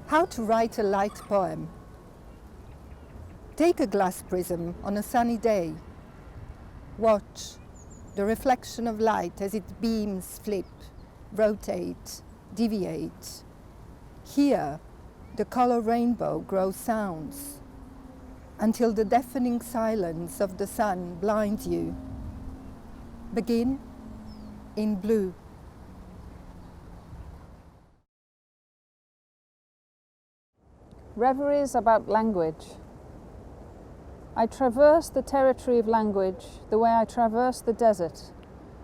How to write a light poem. Take a glass prism on a sunny day. Watch the reflection of light as its beams flip, rotate, deviate. Hear the color rainbow grow sounds until the deafening silence of the sun blinds you. Begin in blue. Reveries about language. I traverse the territory of language the way I traverse the desert,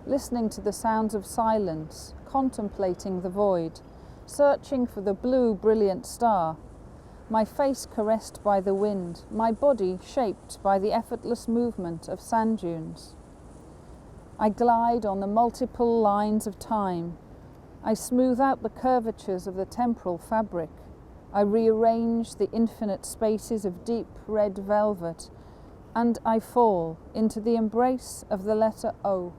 listening to the sounds of silence, contemplating the void, searching for the blue brilliant star, my face caressed by the wind, my body shaped by the effortless movement of sand dunes. I glide on the multiple lines of time. I smooth out the curvatures of the temporal fabric. I rearrange the infinite spaces of deep red velvet, and I fall into the embrace of the letter O,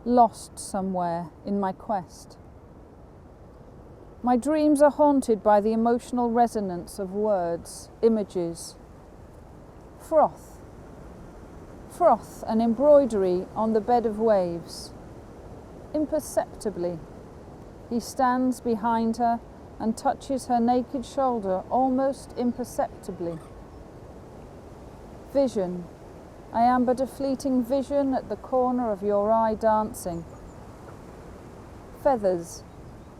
lost somewhere in my quest. My dreams are haunted by the emotional resonance of words, images. Froth and embroidery on the bed of waves. Imperceptibly, he stands behind her and touches her naked shoulder almost imperceptibly. Vision. I am but a fleeting vision at the corner of your eye dancing. Feathers.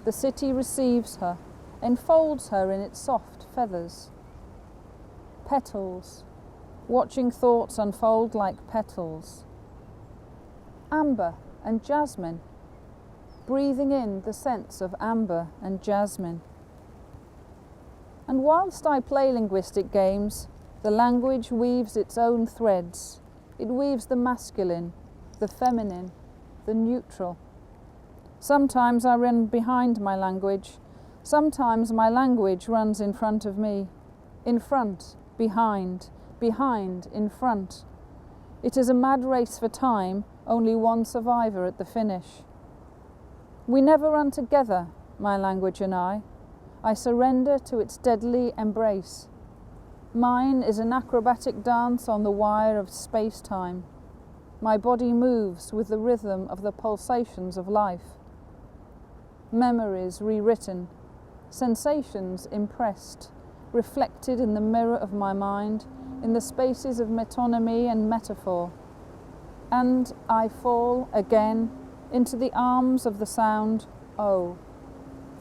The city receives her, enfolds her in its soft feathers. Petals. Watching thoughts unfold like petals. Amber and jasmine. Breathing in the sense of amber and jasmine. And whilst I play linguistic games, the language weaves its own threads. It weaves the masculine, the feminine, the neutral. Sometimes I run behind my language. Sometimes my language runs in front of me. In front, behind, behind, in front. It is a mad race for time, only one survivor at the finish. We never run together, my language and I. I surrender to its deadly embrace. Mine is an acrobatic dance on the wire of space-time. My body moves with the rhythm of the pulsations of life. Memories rewritten, sensations impressed, reflected in the mirror of my mind, in the spaces of metonymy and metaphor. And I fall again into the arms of the sound O,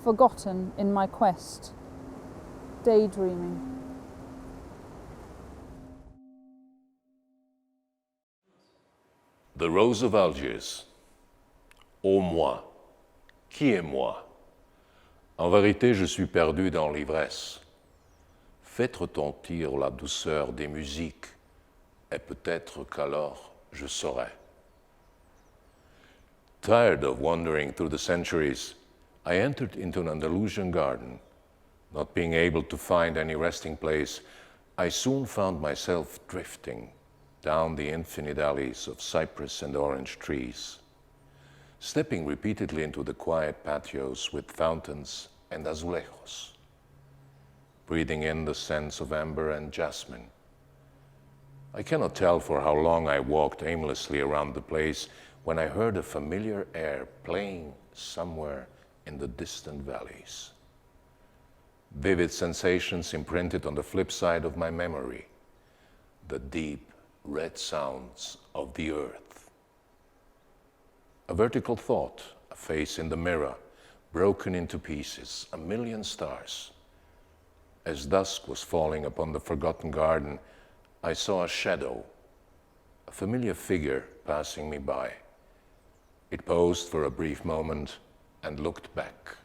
forgotten in my quest, daydreaming. The Rose of Algiers. Ô moi, qui est moi? En vérité, je suis perdu dans l'ivresse. Faites retentir la douceur des musiques, et peut-être qu'alors je saurai. Tired of wandering through the centuries, I entered into an Andalusian garden. Not being able to find any resting place, I soon found myself drifting down the infinite alleys of cypress and orange trees, stepping repeatedly into the quiet patios with fountains and azulejos, breathing in the scents of amber and jasmine. I cannot tell for how long I walked aimlessly around the place when I heard a familiar air playing somewhere in the distant valleys. Vivid sensations imprinted on the flip side of my memory, the deep red sounds of the earth. A vertical thought, a face in the mirror, broken into pieces, a million stars. As dusk was falling upon the forgotten garden, I saw a shadow, a familiar figure passing me by. It paused for a brief moment and looked back.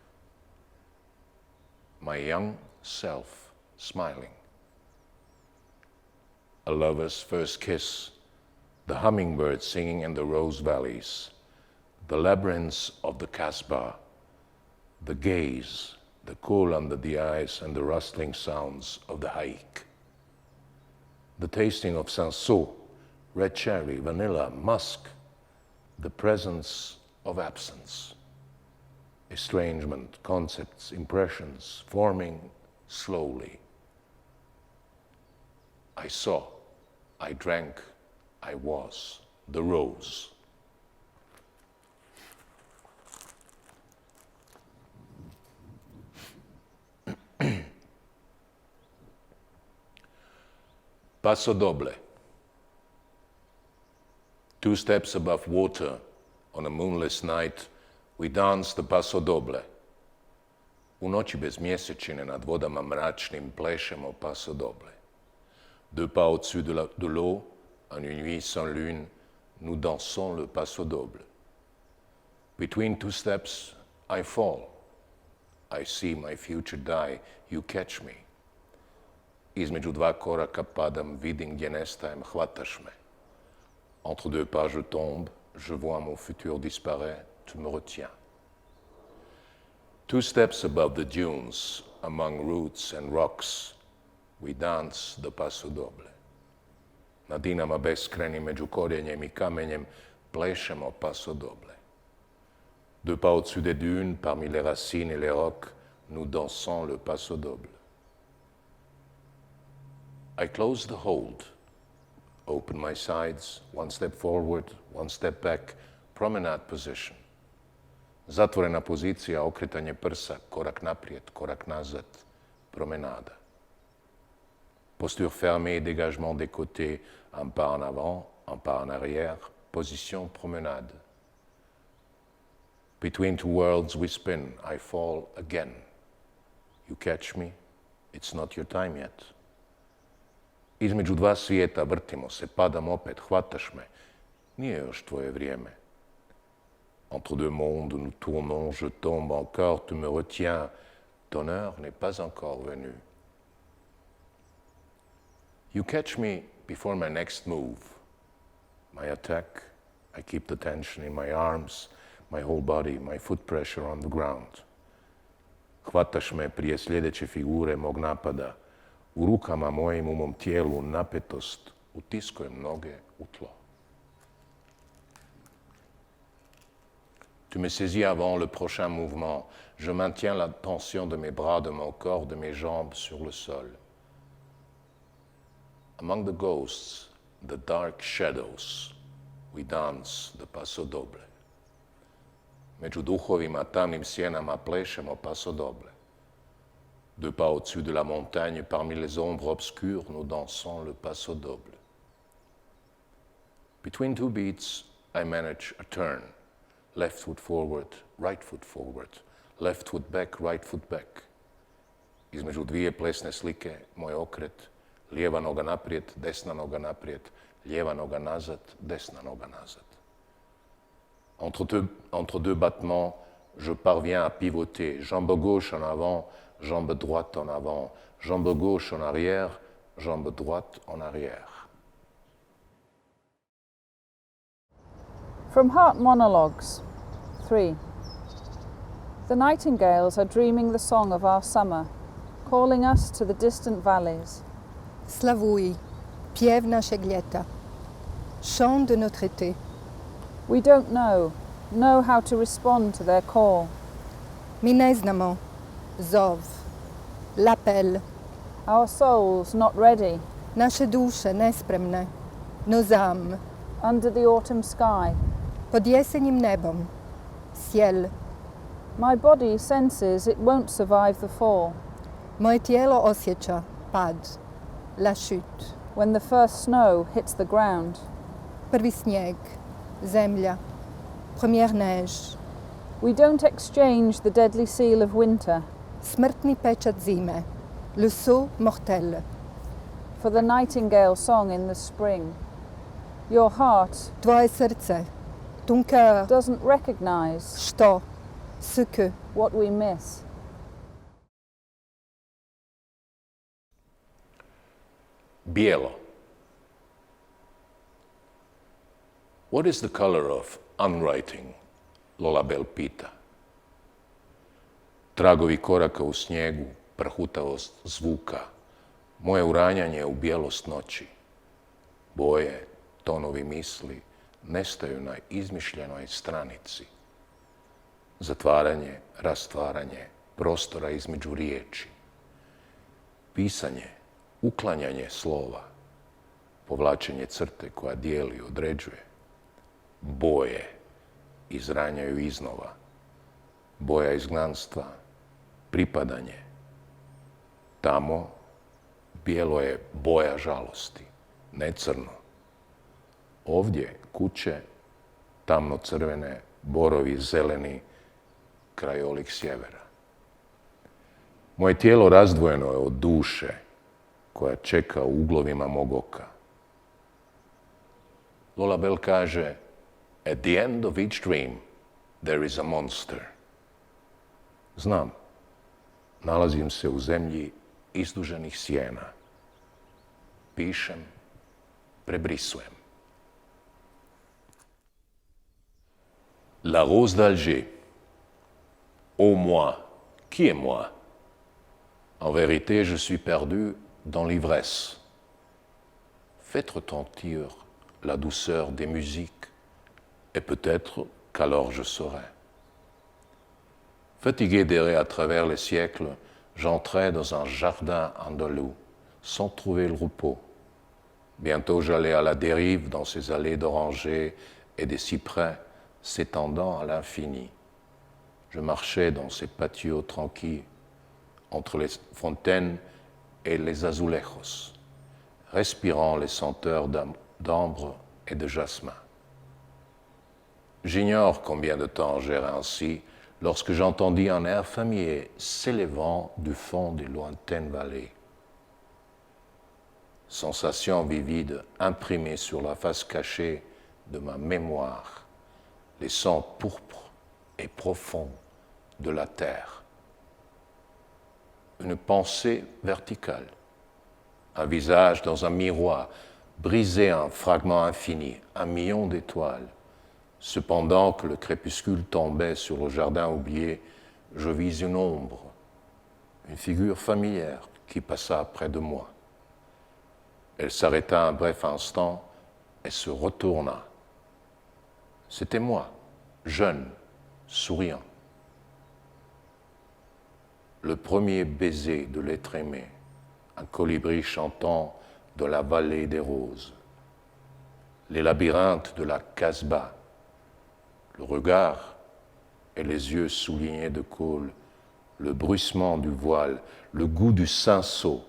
My young self smiling. A lover's first kiss, the hummingbird singing in the rose valleys, the labyrinths of the Casbah, the gaze, the cool under the eyes and the rustling sounds of the haik. The tasting of sanso, red cherry, vanilla, musk, the presence of absence, estrangement, concepts, impressions, forming slowly. I saw, I drank, I was the rose. Paso doble. 2 steps above water, on a moonless night, we dance the paso doble. U noći bez mjesečine nad vodama mračnim plešemo paso doble. 2 pas au-dessus de l'eau, en une nuit sans lune, nous dansons le paso doble. Between 2 steps, I fall. I see my future die, you catch me. Između 2 koraka padam, vidim gdje nestajem, hvataš me. Entre 2 pas je tombe, je vois mon futur disparaît, tu me retiens. 2 steps above the dunes, among roots and rocks, we dance the paso doble. Na dinama beskrenim među korjenjem i kamenjem plešemo paso doble. 2 pas au-dessus des dunes, parmi les racines et les rocs, nous dansons le paso doble. I close the hold, open my sides, 1 step forward, 1 step back, promenade position. Zatvorena pozicija, okretanje prsa, korak naprijed, korak nazad, promenada. Posture fermée, dégagement des côtés, un pas en avant, un pas en arrière, position promenade. Between 2 worlds we spin, I fall again. You catch me, it's not your time yet. Između 2 svijeta vrtimo se, padam opet, hvataš me, nije još tvoje vrijeme. Entre 2 mondes nous tournons, je tombe encore, tu me retiens, ton heure n'est pas encore venue. You catch me before my next move, my attack, I keep the tension in my arms, my whole body, my foot pressure on the ground. Hvataš me prije sljedeće figure mog napada, u rukama mojim, u mom tijelu napetost, utiskujem noge u tlo. Tu me saisis avant le prochain mouvement. Je maintiens la tension de mes bras, de mon corps, de mes jambes sur le sol. Among the ghosts, the dark shadows, we dance the paso doble. Među duhovima, tamnim sjenama plešemo paso doble. 2 pas au-dessus de la montagne, parmi les ombres obscures, nous dansons le paso doble. Between 2 beats, I manage a turn. Left foot forward, right foot forward. Left foot back, right foot back. Između 2 plesne slike, moj okret. Lijeva noga naprijed, desna noga naprijed. Lijeva noga nazad, desna noga nazad. Entre 2 battements, je parviens à pivoter. Jambe gauche en avant, jambe droite en avant. Jambe gauche en arrière, jambe droite en arrière. From Heart Monologues, 3. The nightingales are dreaming the song of our summer, calling us to the distant valleys. Slavuj, piev naszeg lieta, chant de notre été. We don't know how to respond to their call. Mi ne znamo, zov, l'appel, Our souls not ready, naše duše nespremne, nos âmes, under the autumn sky. pod jesenjim nebom, ciel. My body senses it won't survive the fall. Moje tijelo osjeća pad, la chute. When the first snow hits the ground, Prvi snijeg, zemlja, première neige, we don't exchange the deadly seal of winter smrtni pečat zime, le sceau mortel. for the nightingale song in the spring. Your heart Tvoje srce, ton cœur, doesn't recognize što, ce que. what we miss. Bijelo. What is the color of unwriting? Lolabel pita. Tragovi koraka u snijegu, prhutavost zvuka, moje uranjanje u bijelost noći. Boje, tonovi misli nestaju na izmišljenoj stranici. Zatvaranje, rastvaranje, prostora između riječi. Pisanje, uklanjanje slova, povlačenje crte koja dijeli, određuje. Boje izranjaju iznova. Boja izgnanstva, pripadanje. Tamo bijelo je boja žalosti, ne crno. Ovdje kuće, tamno-crvene, borovi zeleni, krajolik sjevera. Moje tijelo razdvojeno je od duše koja čeka u uglovima mog oka. Lola Bell kaže, at the end of each dream there is a monster. Znam, nalazim se u zemlji izduženih sjena. Pišem, prebrisujem. La rose d'Alger. Ô moi, qui est moi? En vérité, je suis perdu dans l'ivresse. Faites retentir la douceur des musiques, et peut-être qu'alors je saurai. Fatigué d'errer à travers les siècles, j'entrais dans un jardin andalou, sans trouver le repos. Bientôt j'allais à la dérive dans ces allées d'orangers et des cyprès s'étendant à l'infini. Je marchais dans ces patios tranquilles, entre les fontaines et les azulejos, respirant les senteurs d'ambre et de jasmin. J'ignore combien de temps j'errais ainsi lorsque j'entendis un air familier s'élevant du fond des lointaines vallées. Sensation vivide imprimée sur la face cachée de ma mémoire, les sons pourpres et profonds de la terre. Une pensée verticale, un visage dans un miroir, brisé un fragment infini, un million d'étoiles. Cependant que le crépuscule tombait sur le jardin oublié, je vis une ombre, une figure familière qui passa près de moi. Elle s'arrêta un bref instant et se retourna. C'était moi, jeune, souriant. Le premier baiser de l'être aimé, un colibri chantant dans la vallée des roses. Les labyrinthes de la Casbah, le regard et les yeux soulignés de colle, le bruissement du voile, le goût du cinceau,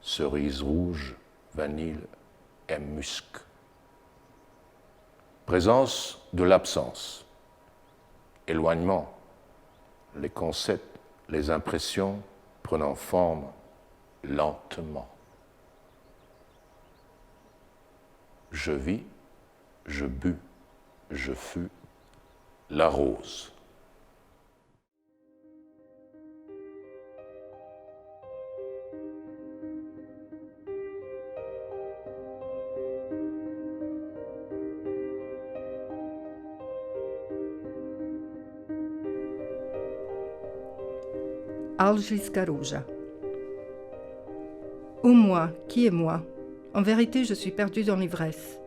cerise rouge, vanille et musc. Présence de l'absence, éloignement, les concepts, les impressions prenant forme lentement. Je vis, je bus, je fus la rose. Alžirska ruža. Ô moi, qui est moi? En vérité, je suis perdu dans l'ivresse.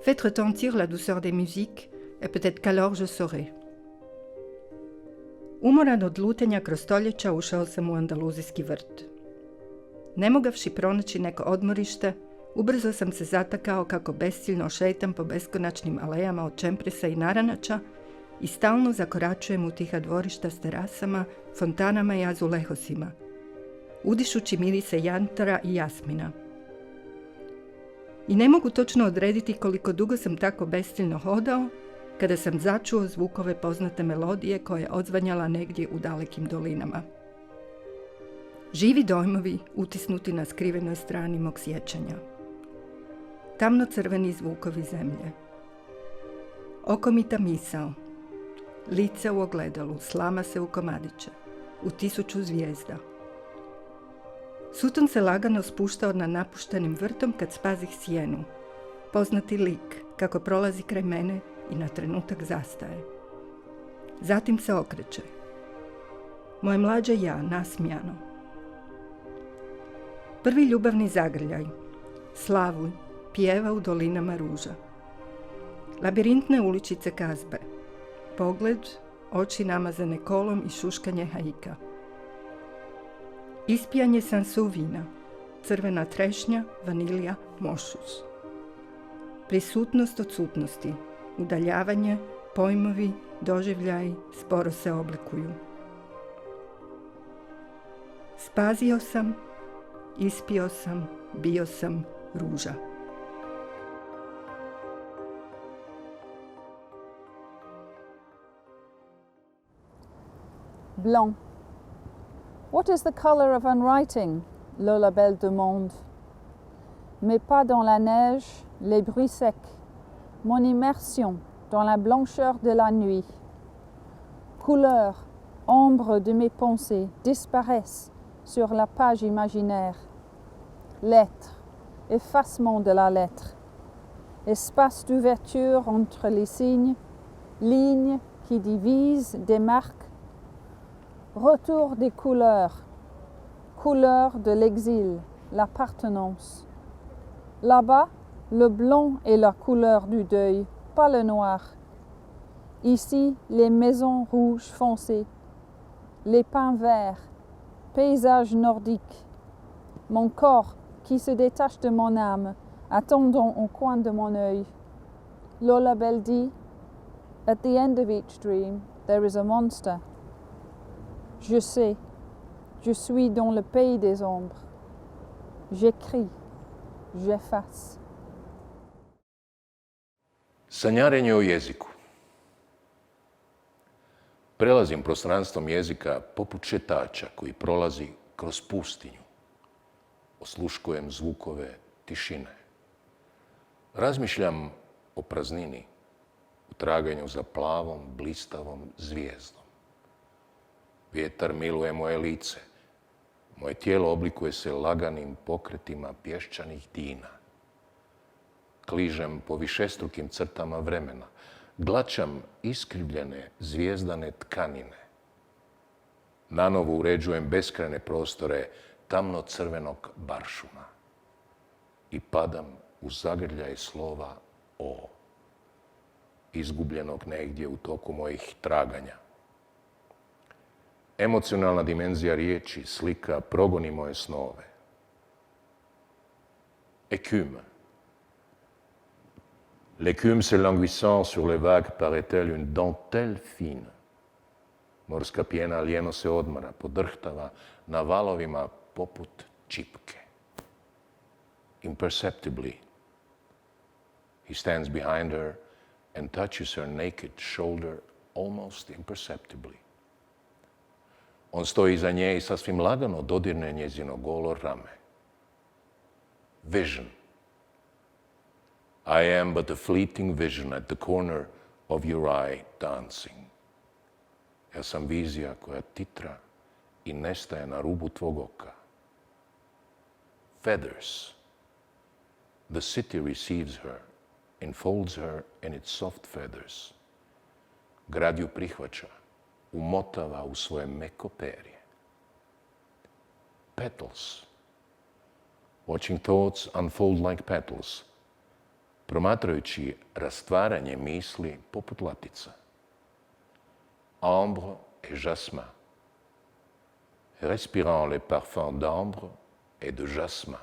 Faites retentir la douceur des musiques, et peut-être qu'alors je saurai. Umoran od lutenja kroz stoljeća ušao sam u andaluzijski vrt. Ne mogavši pronaći neko odmorište, ubrzo sam se zatakao kako besciljno šetam po beskonačnim alejama od čempresa i naranača i stalno zakoračujem u tiha dvorišta s terasama, fontanama i azulehosima, udišući mirise jantara i jasmina. I ne mogu točno odrediti koliko dugo sam tako besciljno hodao, kada sam začuo zvukove poznate melodije koja je odzvanjala negdje u dalekim dolinama. Živi dojmovi utisnuti na skrivenoj strani mog sjećanja. Tamno-crveni zvukovi zemlje. Okomita misao. Lice u ogledalu slama se u komadiće, u 1000 zvijezda. Suton se lagano spuštao na napuštenim vrtom kad spazih sjenu. Poznati lik kako prolazi kraj mene i na trenutak zastaje. Zatim se okreće. Moje mlađe ja, nasmijano. Prvi ljubavni zagrljaj. Slavuj, pjeva u dolinama ruža. Labirintne uličice Kazbe. Pogled, oči namazane kolom i šuškanje haika. Ispijanje sansuvina, crvena trešnja, vanilja, mošus. Prisutnost odsutnosti, udaljavanje, pojmovi, doživljaji sporo se oblikuju. Spazio sam, ispio sam, bio sam ruža. Blanc. What is the colour of unwriting? Le label demande. Mes pas dans la neige, les bruits secs, mon immersion dans la blancheur de la nuit. Couleurs, ombres de mes pensées disparaissent sur la page imaginaire. Lettres, effacement de la lettre, espace d'ouverture entre les signes, lignes qui divisent, démarquent. Retour des couleurs, couleurs de l'exil, l'appartenance. Là-bas, le blanc est la couleur du deuil, pas le noir. Ici, les maisons rouges foncées, les pins verts, paysage nordique. Mon corps qui se détache de mon âme, attendant au coin de mon œil. Lola Bell dit, at the end of each dream, there is a monster. Je sais, je suis dans le pays des ombres. J'écris, j'efface. Sanjarenje o jeziku. Prelazim prostranstvom jezika poput šetača koji prolazi kroz pustinju. Osluškujem zvukove tišine. Razmišljam o praznini, u traganju za plavom, blistavom zvijezdom. Vjetar miluje moje lice. Moje tijelo oblikuje se laganim pokretima pješčanih dina. Kližem po višestrukim crtama vremena. Glačam iskrivljene zvijezdane tkanine. Nanovo uređujem beskrajne prostore tamno-crvenog baršuma. I padam u zagrljaj slova O, izgubljenog negdje u toku mojih traganja. Emocionalna dimenzija riječi, slika, progoni moje snove. Écume. L'écume se languissant sur les vagues paraît-elle une dentelle fine. Morska pjena lijeno se odmara, podrhtava na valovima poput čipke. Imperceptibly, he stands behind her and touches her naked shoulder almost imperceptibly. On stoji iza nje i sasvim lagano dodirne njezino golo rame. Vision. I am but a fleeting vision at the corner of your eye dancing. Ja sam vizija koja titra i nestaje na rubu tvog oka. Feathers. The city receives her, enfolds her in its soft feathers. Grad ju prihvaća, umotava u svoje meko perje. Petals. Watching thoughts unfold like petals. Promatrajući rastvaranje misli poput latica. Ambre et jasmin. Respirant les parfums d'ambre et de jasmin.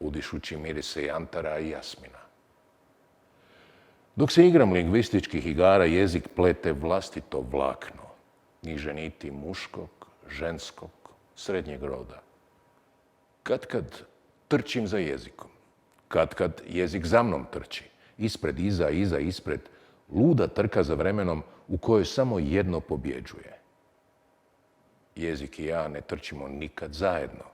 Udišući mirise jantara i jasmina. Dok se igram lingvističkih igara, jezik plete vlastito vlakno, niže niti muškog, ženskog, srednjeg roda. Katkad trčim za jezikom, katkad jezik za mnom trči, ispred, iza, ispred, luda trka za vremenom u kojoj samo jedno pobjeđuje. Jezik i ja ne trčimo nikad zajedno.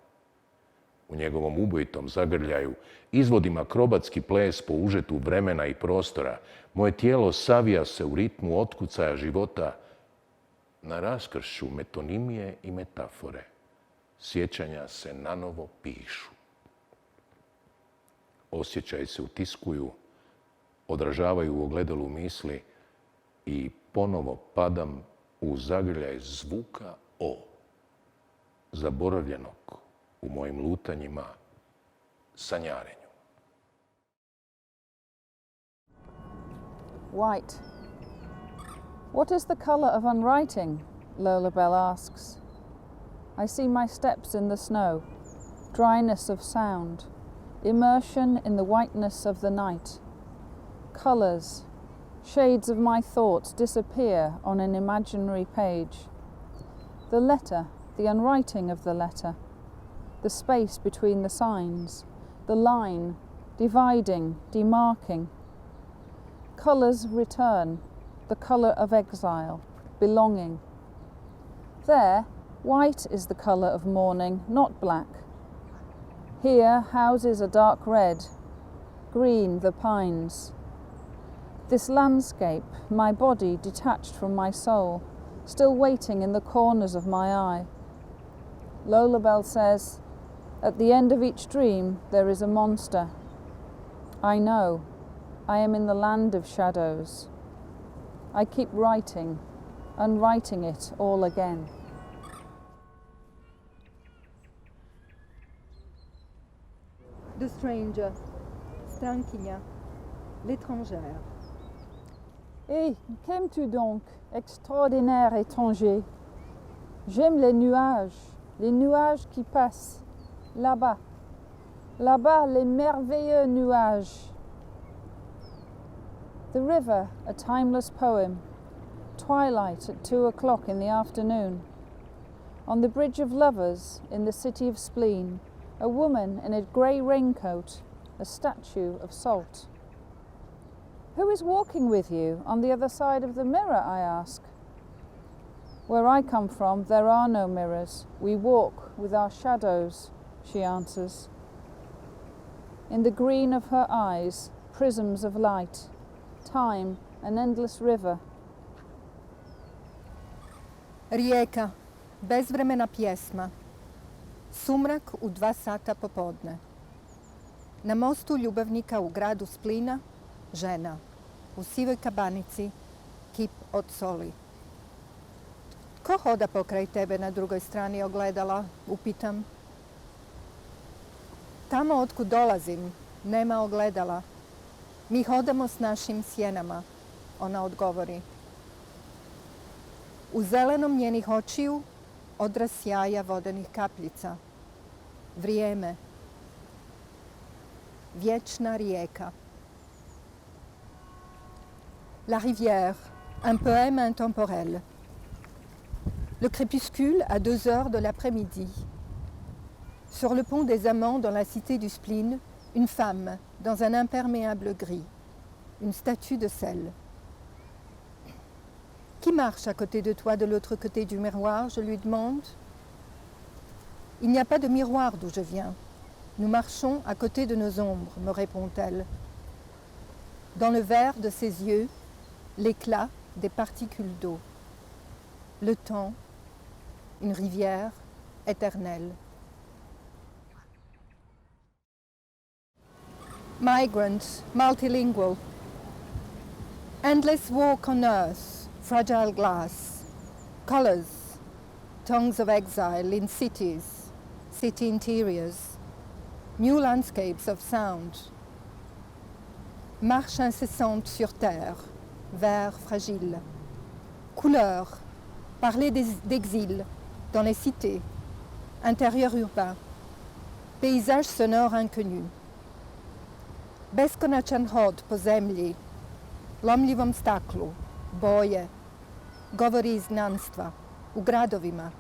U njegovom ubojitom zagrljaju izvodim akrobatski ples po užetu vremena i prostora. Moje tijelo savija se u ritmu otkucaja života na raskršću metonimije i metafore. Sjećanja se nanovo pišu. Osjećaji se utiskuju, odražavaju u ogledalu misli i ponovo padam u zagrljaj zvuka O, zaboravljenog u mojim lutanjima, sanjarenju. White. What is the colour of unwriting? Lola Bell asks. I see my steps in the snow, dryness of sound, immersion in the whiteness of the night. Colours, shades of my thoughts disappear on an imaginary page. The letter, the unwriting of the letter, the space between the signs, the line, dividing, demarking. Colours return, the colour of exile, belonging. There, white is the colour of mourning, not black. Here, houses are dark red, green the pines. This landscape, my body detached from my soul, still waiting in the corners of my eye. Lullaby says, at the end of each dream there is a monster. I know, I am in the land of shadows. I keep writing, unwriting it all again. The stranger, strankinja, l'étrangère. Eh, qu'aimes-tu donc, extraordinaire étranger? J'aime les nuages qui passent, là-bas, là-bas les merveilleux nuages. The river, a timeless poem, twilight at 2 o'clock in the afternoon. On the bridge of lovers in the city of spleen, a woman in a grey raincoat, a statue of salt. Who is walking with you on the other side of the mirror, I ask. Where I come from, there are no mirrors. We walk with our shadows, she answers. In the green of her eyes, prisms of light, time, an endless river. Rijeka, bezvremena pjesma. Sumrak u 2 sata popodne. Na mostu ljubavnika u gradu Splina, žena. U sivoj kabanici, kip od soli. Ko hoda pokraj tebe na drugoj strani ogledala, upitam. Tamo otkud dolazim, nema ogledala. Mi hodamo s našim sjenama, ona odgovori. U zelenom njenih očiju odraz sjaja vodenih kapljica. Vrijeme. Vječna rijeka. La rivière, un poème intemporel. Le crépuscule à 2 heures de l'après-midi. Sur le pont des Amants dans la cité du Spleen, une femme dans un imperméable gris, une statue de sel. Qui marche à côté de toi de l'autre côté du miroir, je lui demande. Il n'y a pas de miroir d'où je viens. Nous marchons à côté de nos ombres, me répond-elle. Dans le vert de ses yeux, l'éclat des particules d'eau. Le temps, une rivière éternelle. Migrant, multilingual. Endless walk on earth, fragile glass. Colors, tongues of exile in cities, city interiors. New landscapes of sound. Marche incessante sur terre, vert fragile. Couleurs, parler d'exil dans les cités, intérieur urbain. Paysage sonore inconnu. Beskonačan hod po zemlji, lomljivom staklu, boje, govori izgnanstva, u gradovima,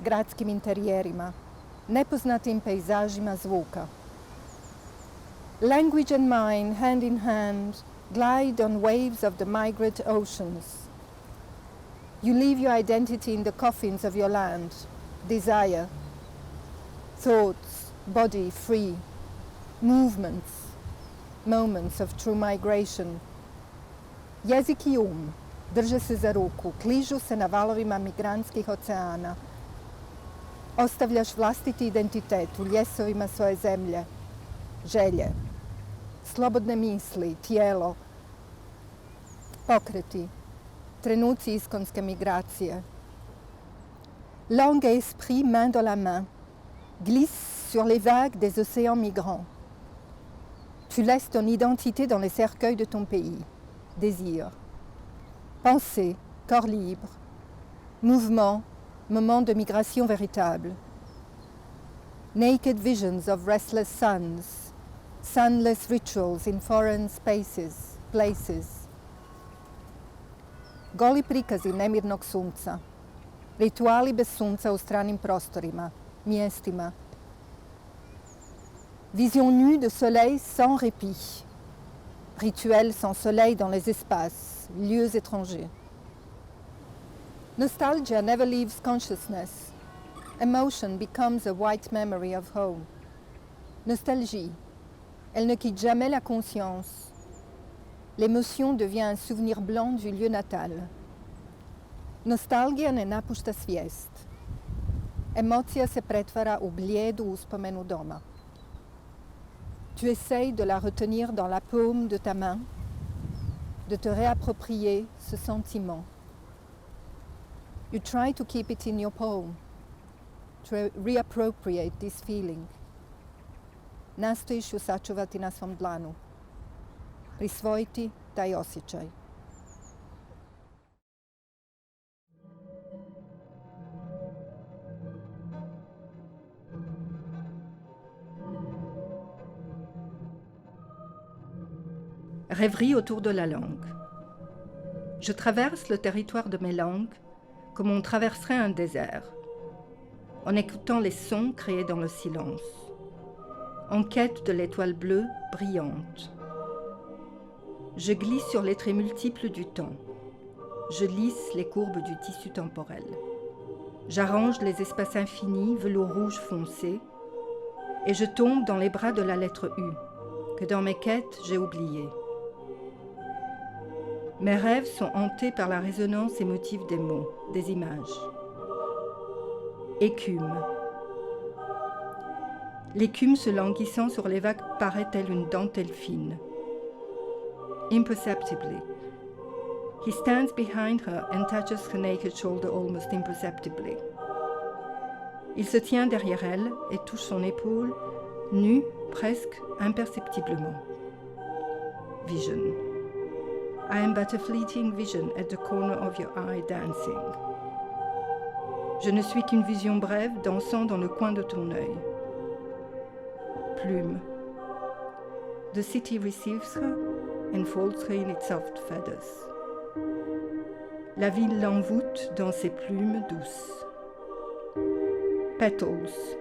gradskim interijerima, nepoznatim pejzažima zvuka. Language and mind, hand in hand, glide on waves of the migrant oceans. You leave your identity in the coffins of your land, desire, thoughts, body free, movements, moments of true migration. Jezik i drže se za ruku, kližu se na valovima migrantskih oceana. Ostavljaš vlastiti identitet u ljesovima svoje zemlje, želje, slobodne misli, tijelo, pokreti, trenuci iskonske migracije. Langue et esprit main dans la main, glissent sur les vagues des océans migrants. Tu laisses ton identité dans les cercueils de ton pays. Désir. Pensée, corps libre. Mouvement, moment de migration véritable. Naked visions of restless suns, sunless rituals in foreign spaces, places. Goli prikazi nemirnog sunca, rituali bez sunca u stranim prostorima, mjestima. Vision nue de soleil sans répit, rituel sans soleil dans les espaces, lieux étrangers. Nostalgia never leaves consciousness. Emotion becomes a white memory of home. Nostalgie, elle ne quitte jamais la conscience. L'émotion devient un souvenir blanc du lieu natal. Nostalgia ne napušta svijest. Emocija se pretvara u blijedu uspomenu doma. Tu essayes de la retenir dans la paume de ta main, de te réapproprier ce sentiment. You try to keep it in your palm, to reappropriate this feeling. Nastojiš ju sačuvati na svom dlanu, prisvojiti taj osjećaj. Rêveries autour de la langue. Je traverse le territoire de mes langues comme on traverserait un désert, en écoutant les sons créés dans le silence, en quête de l'étoile bleue brillante. Je glisse sur les traits multiples du temps. Je lisse les courbes du tissu temporel. J'arrange les espaces infinis, velours rouge foncé, et je tombe dans les bras de la lettre U, que dans mes quêtes j'ai oubliée. Mes rêves sont hantés par la résonance émotive des mots, des images. Écume. L'écume se languissant sur les vagues paraît telle une dentelle fine. Imperceptibly. He stands behind her and touches her naked shoulder almost imperceptibly. Il se tient derrière elle et touche son épaule, nue, presque imperceptiblement. Vision. I am but a fleeting vision at the corner of your eye dancing. Je ne suis qu'une vision brève dansant dans le coin de ton œil. Plume. The city receives her and folds her in its soft feathers. La ville l'envoûte dans ses plumes douces. Petals.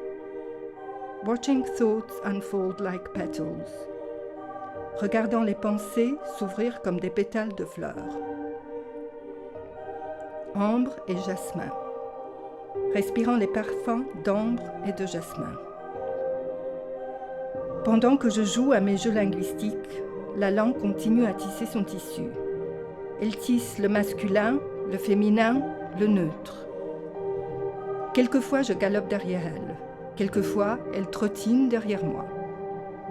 Watching thoughts unfold like petals. Regardant les pensées s'ouvrir comme des pétales de fleurs. Ambre et jasmin. Respirant les parfums d'ambre et de jasmin. Pendant que je joue à mes jeux linguistiques, la langue continue à tisser son tissu. Elle tisse le masculin, le féminin, le neutre. Quelquefois je galope derrière elle, quelquefois elle trottine derrière moi.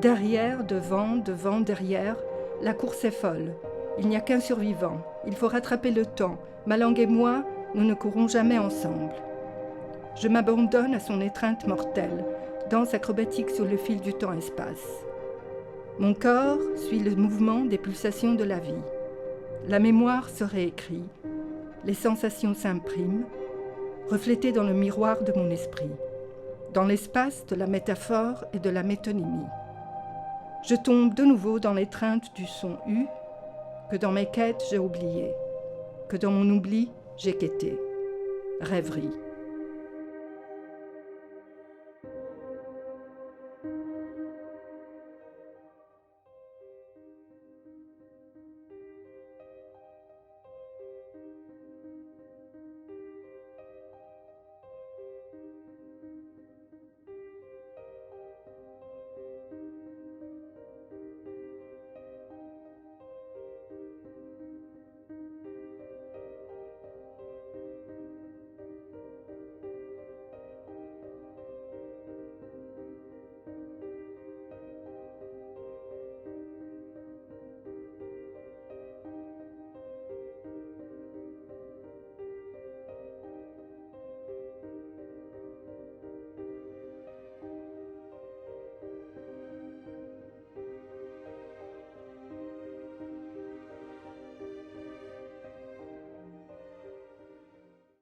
Derrière, devant, derrière, la course est folle. Il n'y a qu'un survivant. Il faut rattraper le temps. Ma langue et moi, nous ne courons jamais ensemble. Je m'abandonne à son étreinte mortelle, danse acrobatique sur le fil du temps-espace. Mon corps suit le mouvement des pulsations de la vie. La mémoire se réécrit. Les sensations s'impriment, reflétées dans le miroir de mon esprit, dans l'espace de la métaphore et de la métonymie. Je tombe de nouveau dans l'étreinte du son U, que dans mes quêtes j'ai oublié, que dans mon oubli j'ai quêté. Rêveries.